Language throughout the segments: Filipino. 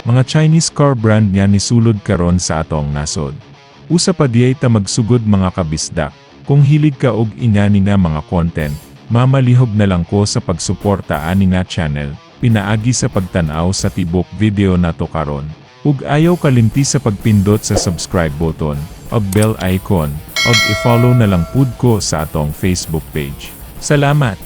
Mga Chinese car brand niya ni sulod karon sa atong nasod. Usa pa diay ta magsugod mga kabisdak. Kung hilig ka og inyani nga mga content, mamalihog na lang ko sa pagsuporta ani nga channel, pinaagi sa pagtanaw sa tibok video nato karon. Ug ayaw kalimti sa pagpindot sa subscribe button, ug bell icon, ug i-follow na lang pud ko sa atong Facebook page. Salamat!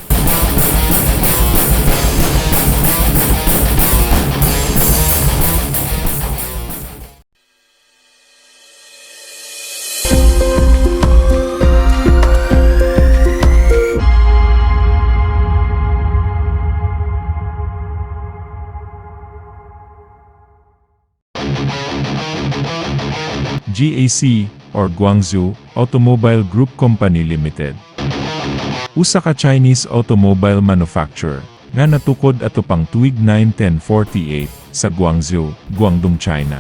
GAC, or Guangzhou, Automobile Group Company Limited. Usa ka Chinese automobile manufacturer, nga natukod ato pang tuig 9-10-48, sa Guangzhou, Guangdong, China.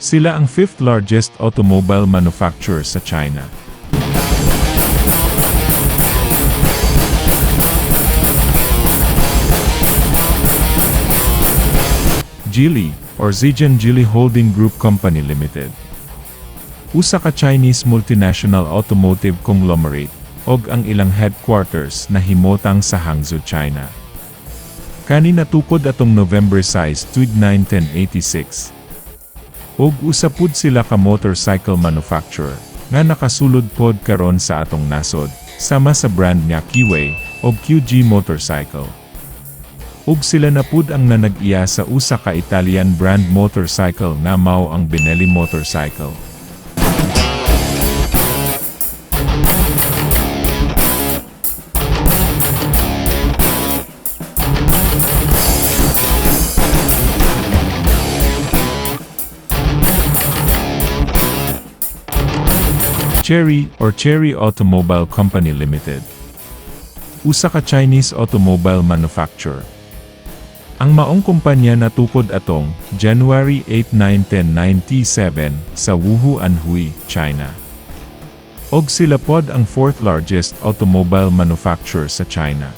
Sila ang 5th largest automobile manufacturer sa China. Geely, or Zhejiang Geely Holding Group Company Limited. Usa ka Chinese multinational automotive conglomerate, og ang ilang headquarters na himotang sa Hangzhou, China. Kani natukod atong November size tuig 9-10-86. Og usa pud sila ka motorcycle manufacturer, nga nakasulod pod karon sa atong nasod, sama sa brand nga Kiway, og QG Motorcycle. Ug sila na pud ang nanag-iya sa usa ka Italian brand motorcycle nga mao ang Benelli Motorcycle. Chery, or Chery Automobile Company Limited. Usa ka Chinese automobile manufacturer. Ang maong kumpanya natukod atong January 8-9-10-97 sa Wuhu, Anhui, China. Og sila pod ang 4th largest automobile manufacturer sa China.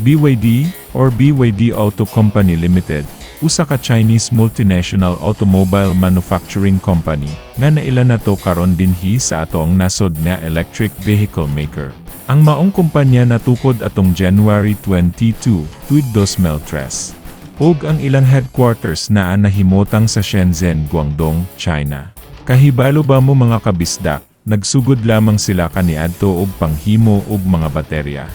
BYD, or BYD Auto Company Limited, usa ka Chinese multinational automobile manufacturing company, nga naila nato karon dinhi sa atong nasod nga electric vehicle maker. Ang maong kumpanya natukod atong January 22, tuig 2003. Og ang ilang headquarters naa nahimotang sa Shenzhen, Guangdong, China. Kahibalo ba mo mga kabisdak, nagsugod lamang sila kaniadto og panghimo og mga baterya.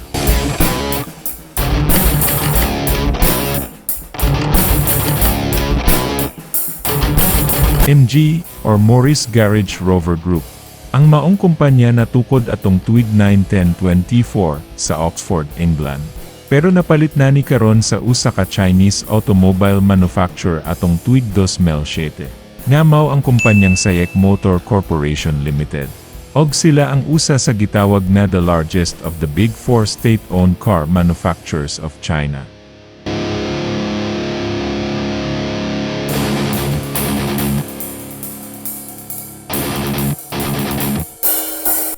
MG, or Morris Garage Rover Group. Ang maong kumpanya natukod atong tuig 9-10-24 sa Oxford, England. Pero napalit na ni karon sa usa ka Chinese automobile manufacturer atong tuig 2007. Nga mao ang kumpanyang Sayek Motor Corporation Limited. Og sila ang usa sa gitawag na the largest of the Big Four state-owned car manufacturers of China.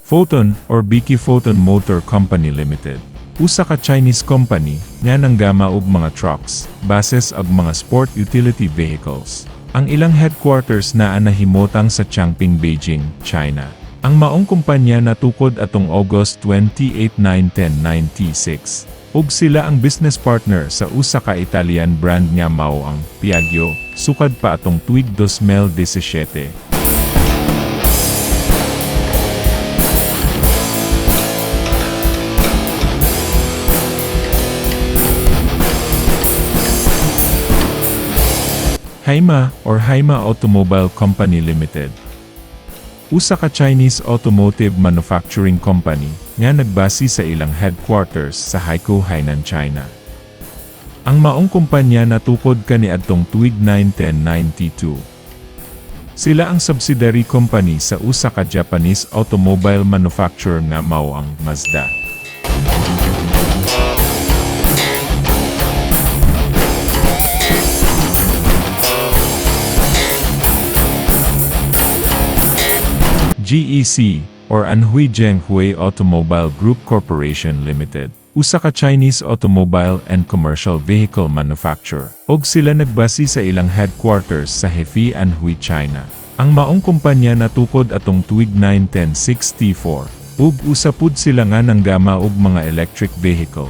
Photon, or Biki Photon Motor Company Limited. Usa ka Chinese company, nga nanggama og mga trucks, buses ug mga sport utility vehicles. Ang ilang headquarters naa nahimotang sa Changping, Beijing, China. Ang maong kumpanya natukod atong August 28, 9-10-96. Ug sila ang business partner sa usa ka Italian brand nga mao ang Piaggio, sukad pa atong tuig 2017. Haima, or Haima Automobile Company Limited. Usa ka Chinese automotive manufacturing company, nga nagbase sa ilang headquarters sa Haikou, Hainan, China. Ang maong kumpanya natukod kaniadtong tuig 9-10-92. Sila ang subsidiary company sa usa ka Japanese automobile manufacturer nga mao ang Mazda. GEC, or Anhui Zhenghui Automobile Group Corporation Limited. Usa ka Chinese automobile and commercial vehicle manufacturer. Og sila nagbasi sa ilang headquarters sa Hefei, Anhui, China. Ang maong kumpanya natukod atong tuig 1964. Ug usapud sila nga ng gama og mga electric vehicle.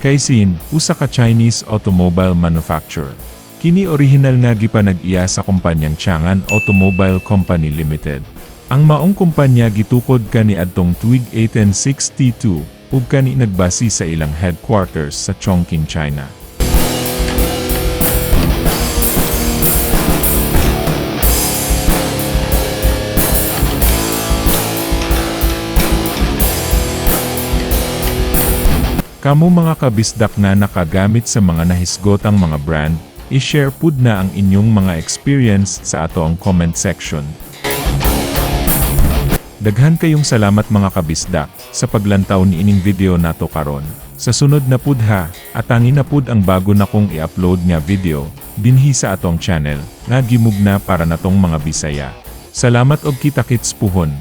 Kaisin, usa ka Chinese automobile manufacturer. Kini original nga gipanag-iya sa kumpanyang Chang'an Automobile Company Limited. Ang maong kumpanya gitukod kaniadtong tuig 1862 ug kani nagbasi sa ilang headquarters sa Chongqing, China. Kamo mga kabisdak na nakagamit sa mga nahisgotang mga brand, i-share pud na ang inyong mga experience sa ato ang comment section. Daghan kayong salamat mga kabisdak sa paglantaw ni ining video nato karon. Sa sunod na pud ha, atangin na pud ang bago na kong i-upload nga video dinhi sa atong channel nga gimugna para natong mga Bisaya. Salamat og kita-kits puhon.